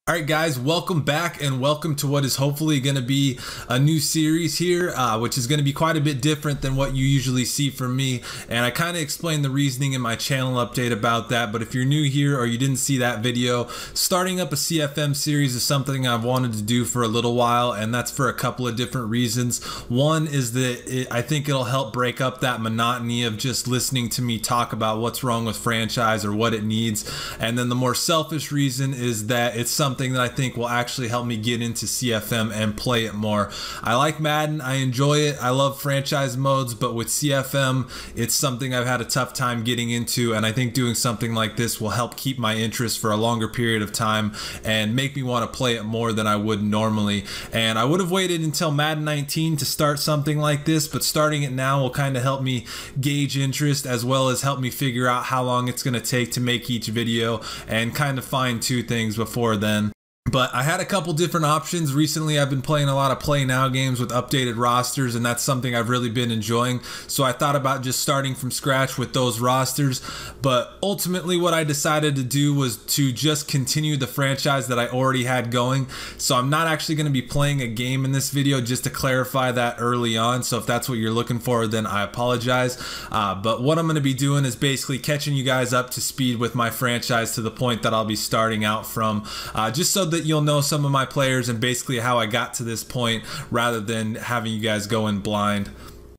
All right, guys, welcome back and welcome to what is hopefully going to be a new series here, which is going to be quite a bit different than what you usually see from me. And I kind of explained the reasoning in my channel update about that. But if you're new here or you didn't see that video, starting up a CFM series is something I've wanted to do for a little while, and that's for a couple of different reasons. One is that I think it'll help break up that monotony of just listening to me talk about what's wrong with franchise or what it needs. And then the more selfish reason is that it's something that I think will actually help me get into CFM and play it more. I like Madden, I enjoy it, I love franchise modes, but with CFM, it's something I've had a tough time getting into, and I think doing something like this will help keep my interest for a longer period of time and make me want to play it more than I would normally. And I would have waited until Madden 19 to start something like this, but starting it now will kind of help me gauge interest as well as help me figure out how long it's going to take to make each video and kind of fine-tune things before then. But I had a couple different options. Recently, I've been playing a lot of Play Now games with updated rosters, and that's something I've really been enjoying. So I thought about just starting from scratch with those rosters. But ultimately, what I decided to do was to just continue the franchise that I already had going. So I'm not actually going to be playing a game in this video, just to clarify that early on. So if that's what you're looking for, then I apologize. But what I'm going to be doing is basically catching you guys up to speed with my franchise to the point that I'll be starting out from, just so that you'll know some of my players and basically how I got to this point rather than having you guys go in blind.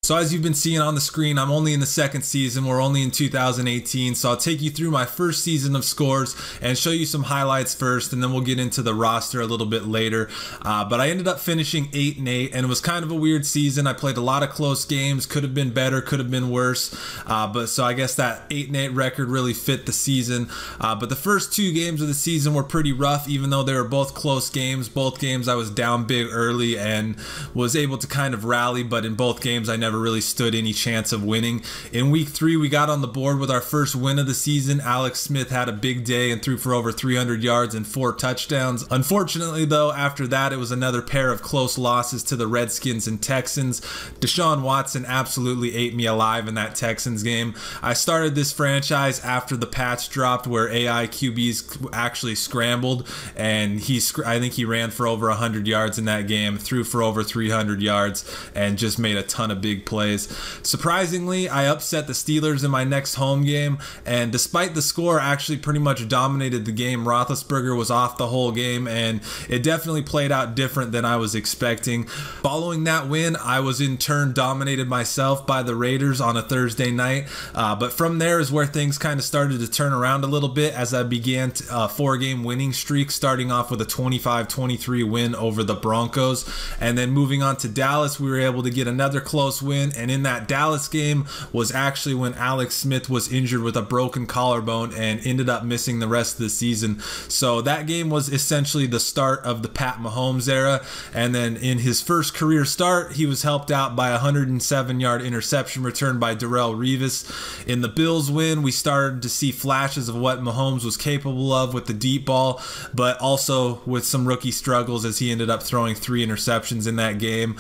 So as you've been seeing on the screen, I'm only in the second season. We're only in 2018. So I'll take you through my first season of scores and show you some highlights first, and then we'll get into the roster a little bit later. But I ended up finishing 8-8, and it was kind of a weird season. I played a lot of close games. Could have been better, could have been worse. But so I guess that 8-8 record really fit the season. But the first two games of the season were pretty rough, even though they were both close games. Both games I was down big early and was able to kind of rally, but in both games I never really stood any chance of winning. In week 3, we got on the board with our first win of the season. Alex Smith had a big day and threw for over 300 yards and 4 touchdowns. Unfortunately, though, after that, it was another pair of close losses to the Redskins and Texans. Deshaun Watson absolutely ate me alive in that Texans game. I started this franchise after the Pats dropped, where AI QBs actually scrambled, and I think he ran for over 100 yards in that game, threw for over 300 yards, and just made a ton of big plays. Surprisingly, I upset the Steelers in my next home game, and despite the score actually pretty much dominated the game, Roethlisberger was off the whole game, and it definitely played out different than I was expecting. Following that win, I was in turn dominated myself by the Raiders on a Thursday night, but from there is where things kind of started to turn around a little bit as I began a 4-game winning streak, starting off with a 25-23 win over the Broncos, and then moving on to Dallas, we were able to get another close win. And in that Dallas game was actually when Alex Smith was injured with a broken collarbone and ended up missing the rest of the season. So that game was essentially the start of the Pat Mahomes era. And then in his first career start, he was helped out by a 107-yard interception return by Darrelle Revis. In the Bills win, we started to see flashes of what Mahomes was capable of with the deep ball, but also with some rookie struggles as he ended up throwing 3 interceptions in that game.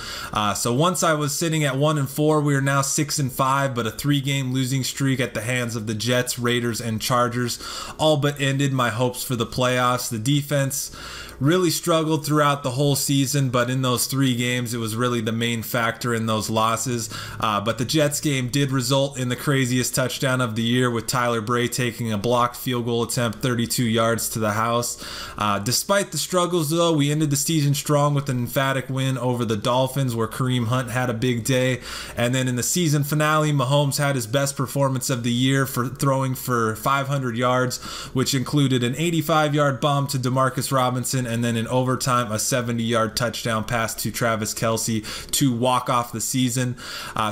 So once I was sitting at 1-4, we are now 6-5, but a 3-game losing streak at the hands of the Jets, Raiders, and Chargers all but ended my hopes for the playoffs. The defense really struggled throughout the whole season, but in those 3 games, it was really the main factor in those losses. But the Jets game did result in the craziest touchdown of the year, with Tyler Bray taking a blocked field goal attempt 32 yards to the house. Despite the struggles, though, we ended the season strong with an emphatic win over the Dolphins, where Kareem Hunt had a big day. And then in the season finale, Mahomes had his best performance of the year, for throwing for 500 yards, which included an 85-yard bomb to Demarcus Robinson, and then in overtime, a 70-yard touchdown pass to Travis Kelce to walk off the season.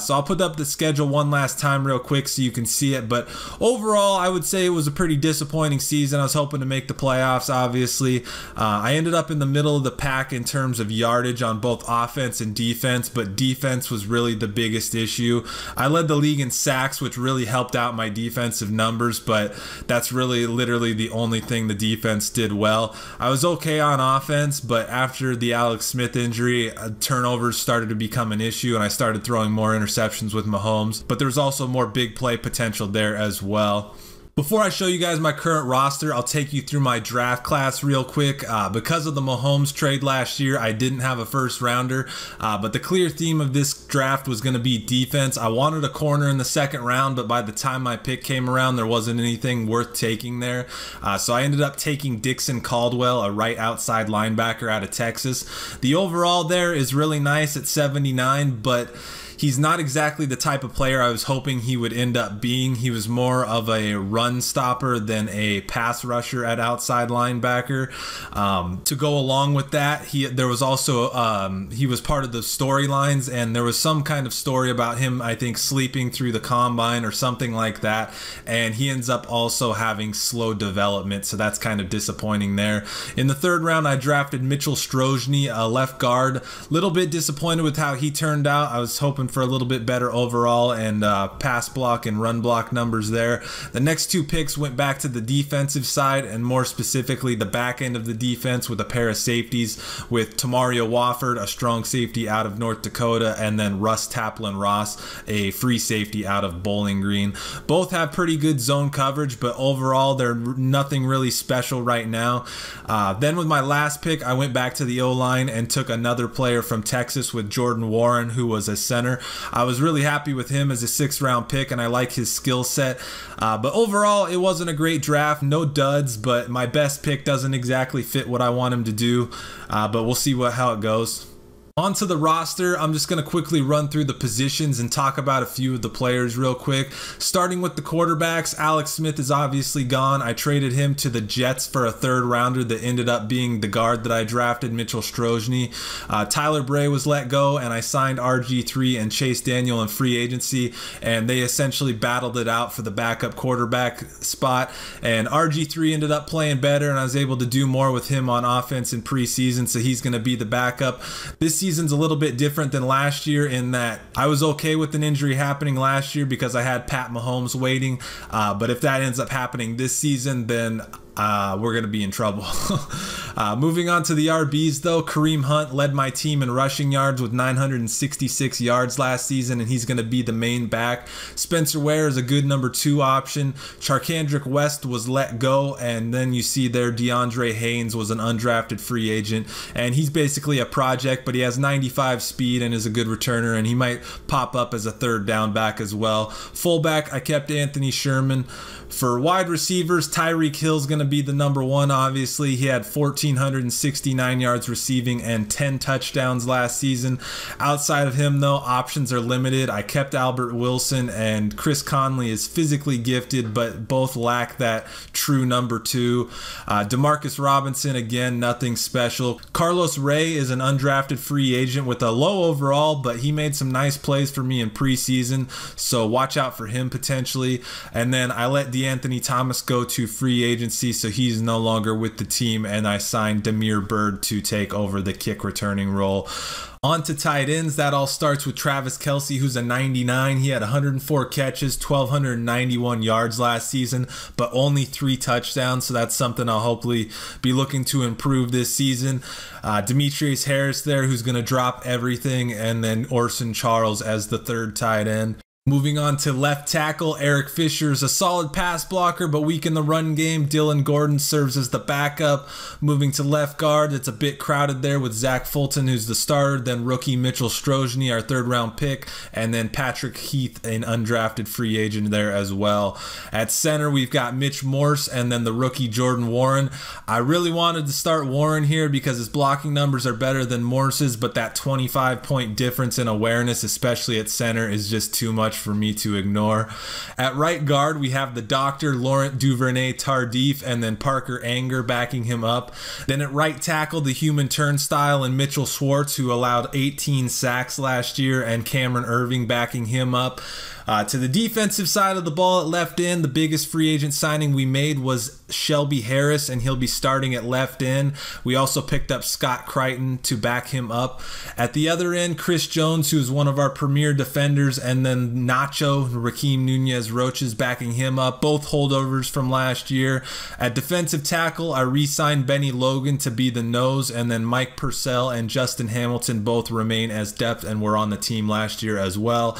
So I'll put up the schedule one last time real quick so you can see it. But overall, I would say it was a pretty disappointing season. I was hoping to make the playoffs, obviously. I ended up in the middle of the pack in terms of yardage on both offense and defense, but defense was really the biggest issue. I led the league in sacks, which really helped out my defensive numbers, but that's really literally the only thing the defense did well. I was okay on offense, but after the Alex Smith injury, turnovers started to become an issue, and I started throwing more interceptions with Mahomes, but there was also more big play potential there as well. Before I show you guys my current roster, I'll take you through my draft class real quick. Because of the Mahomes trade last year, I didn't have a first rounder, but the clear theme of this draft was going to be defense. I wanted a corner in the second round, but by the time my pick came around, there wasn't anything worth taking there. So I ended up taking Dixon Caldwell, a right outside linebacker out of Texas. The overall there is really nice at 79, but he's not exactly the type of player I was hoping he would end up being. He was more of a run stopper than a pass rusher at outside linebacker. To go along with that, there was also he was part of the storylines, and there was some kind of story about him, I think, sleeping through the combine or something like that, and he ends up also having slow development, so that's kind of disappointing there. In the third round, I drafted Mitchell Strojny, a left guard. Little bit disappointed with how he turned out. I was hoping for a little bit better overall and pass block and run block numbers there. The next two picks went back to the defensive side, and more specifically the back end of the defense, with a pair of safeties with Tamario Wofford, a strong safety out of North Dakota, and then Russ Taplin-Ross, a free safety out of Bowling Green. Both have pretty good zone coverage, but overall they're nothing really special right now. Then with my last pick, I went back to the O-line and took another player from Texas with Jordan Warren, who was a center. I was really happy with him as a 6th round pick, and I like his skill set. But overall, it wasn't a great draft. No duds, but my best pick doesn't exactly fit what I want him to do. But we'll see how it goes. Onto the roster, I'm just going to quickly run through the positions and talk about a few of the players real quick. Starting with the quarterbacks, Alex Smith is obviously gone. I traded him to the Jets for a 3rd rounder that ended up being the guard that I drafted, Mitchell Strojny. Tyler Bray was let go, and I signed RG3 and Chase Daniel in free agency, and they essentially battled it out for the backup quarterback spot. And RG3 ended up playing better, and I was able to do more with him on offense in preseason, so he's going to be the backup. This season's a little bit different than last year in that I was okay with an injury happening last year because I had Pat Mahomes waiting, but if that ends up happening this season, then we're going to be in trouble. Moving on to the RBs though, Kareem Hunt led my team in rushing yards with 966 yards last season, and he's going to be the main back. Spencer Ware is a good number 2 option. Charkandrick West was let go, and then you see there DeAndre Haynes was an undrafted free agent, and he's basically a project, but he has 95 speed and is a good returner, and he might pop up as a 3rd down back as well. Fullback, I kept Anthony Sherman. For wide receivers, Tyreek Hill's going to be the number 1, obviously. He had 1,469 yards receiving and 10 touchdowns last season. Outside of him, though, options are limited. I kept Albert Wilson, and Chris Conley is physically gifted, but both lack that true number 2. Demarcus Robinson, again, nothing special. Carlos Ray is an undrafted free agent with a low overall, but he made some nice plays for me in preseason, so watch out for him potentially. And then I let Anthony Thomas go to free agency, so he's no longer with the team, and I signed Demir Bird to take over the kick returning role. On to tight ends. That all starts with Travis Kelce, who's a 99. He had 104 catches, 1,291 yards last season, but only 3 touchdowns, so that's something I'll hopefully be looking to improve this season. Demetrius Harris there, who's going to drop everything, and then Orson Charles as the 3rd tight end. Moving on to left tackle, Eric Fisher is a solid pass blocker but weak in the run game. Dylan Gordon serves as the backup. Moving to left guard, it's a bit crowded there with Zach Fulton, who's the starter, then rookie Mitchell Strojny, our 3rd round pick, and then Patrick Heath, an undrafted free agent there as well. At center, we've got Mitch Morse and then the rookie Jordan Warren. I really wanted to start Warren here because his blocking numbers are better than Morse's, but that 25-point difference in awareness, especially at center, is just too much for me to ignore. At right guard, we have the doctor Laurent Duvernay-Tardif and then Parker Anger backing him up. Then at right tackle, the human turnstile and Mitchell Schwartz, who allowed 18 sacks last year, and Cameron Irving backing him up. To the defensive side of the ball at left end, the biggest free agent signing we made was Shelby Harris, and he'll be starting at left end. We also picked up Scott Crichton to back him up. At the other end, Chris Jones, who's one of our premier defenders, and then Nacho, Raheem Nunez-Roches backing him up, both holdovers from last year. At defensive tackle, I re-signed Benny Logan to be the nose, and then Mike Purcell and Justin Hamilton both remain as depth and were on the team last year as well.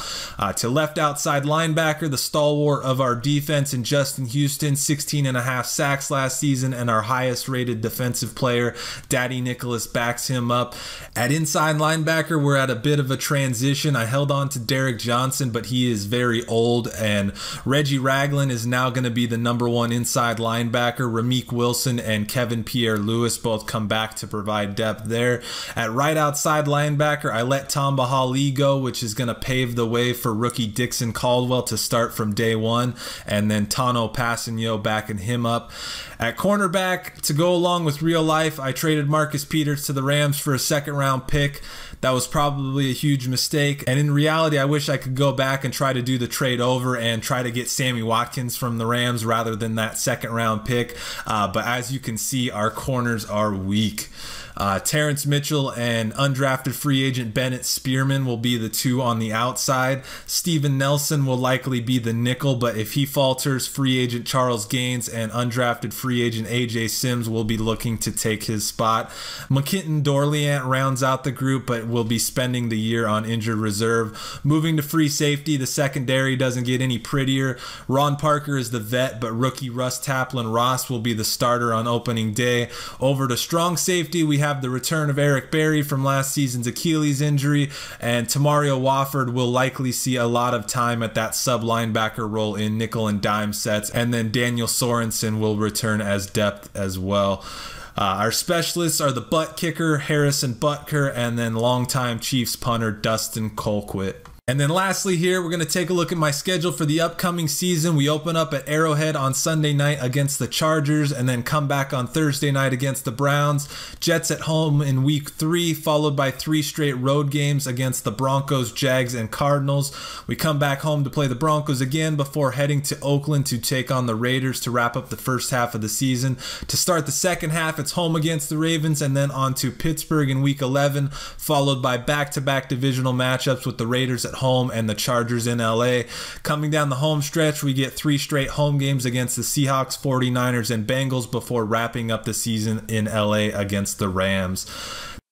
To left outside outside linebacker, the stalwart of our defense in Justin Houston, 16.5 sacks last season, and our highest rated defensive player, Daddy Nicholas, backs him up. At inside linebacker, we're at a bit of a transition. I held on to Derek Johnson, but he is very old, and Reggie Ragland is now going to be the #1 inside linebacker. Rameek Wilson and Kevin Pierre-Louis both come back to provide depth there. At right outside linebacker, I let Tom Bahali go, which is going to pave the way for rookie Dixon Caldwell to start from day one, and then Tano Passanio backing him up. At cornerback, to go along with real life, I traded Marcus Peters to the Rams for a second-round pick. That was probably a huge mistake, and in reality, I wish I could go back and try to do the trade over and try to get Sammy Watkins from the Rams rather than that second-round pick, but as you can see, our corners are weak. Terrence Mitchell and undrafted free agent Bennett Spearman will be the two on the outside. Steven Nelson will likely be the nickel, but if he falters, free agent Charles Gaines and undrafted free agent AJ Sims will be looking to take his spot. McKinton Dorleant rounds out the group, but will be spending the year on injured reserve. Moving to free safety, the secondary doesn't get any prettier. Ron Parker is the vet, but rookie Russ Taplin Ross will be the starter on opening day. Over to strong safety, we have the return of Eric Berry from last season's Achilles injury, and Tamario Wofford will likely see a lot of time at that sub linebacker role in nickel and dime sets, and then Daniel Sorensen will return as depth as well. Our specialists are the butt kicker Harrison Butker, and then longtime Chiefs punter Dustin Colquitt. And then lastly here, we're going to take a look at my schedule for the upcoming season. We open up at Arrowhead on Sunday night against the Chargers, and then come back on Thursday night against the Browns. Jets at home in week 3, followed by 3 straight road games against the Broncos, Jags, and Cardinals. We come back home to play the Broncos again before heading to Oakland to take on the Raiders to wrap up the first half of the season. To start the second half, it's home against the Ravens, and then on to Pittsburgh in week 11, followed by back-to-back divisional matchups with the Raiders at home and the Chargers in LA. Coming down the home stretch, we get 3 straight home games against the Seahawks, 49ers, and Bengals before wrapping up the season in LA against the Rams.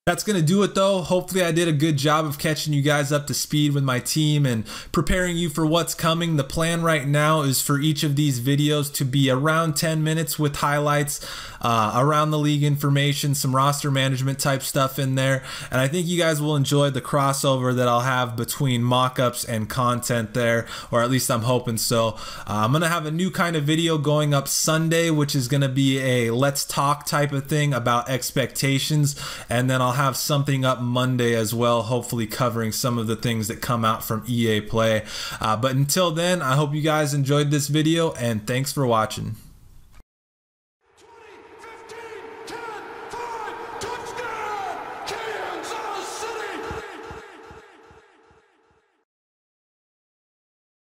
That's going to do it though. Hopefully I did a good job of catching you guys up to speed with my team and preparing you for what's coming. The plan right now is for each of these videos to be around 10 minutes with highlights, around the league information, some roster management type stuff in there. And I think you guys will enjoy the crossover that I'll have between mock-ups and content there, or at least I'm hoping so. I'm going to have a new kind of video going up Sunday, which is going to be a let's talk type of thing about expectations, and then I'll have something up Monday as well, hopefully covering some of the things that come out from EA Play. But until then, I hope you guys enjoyed this video, and thanks for watching.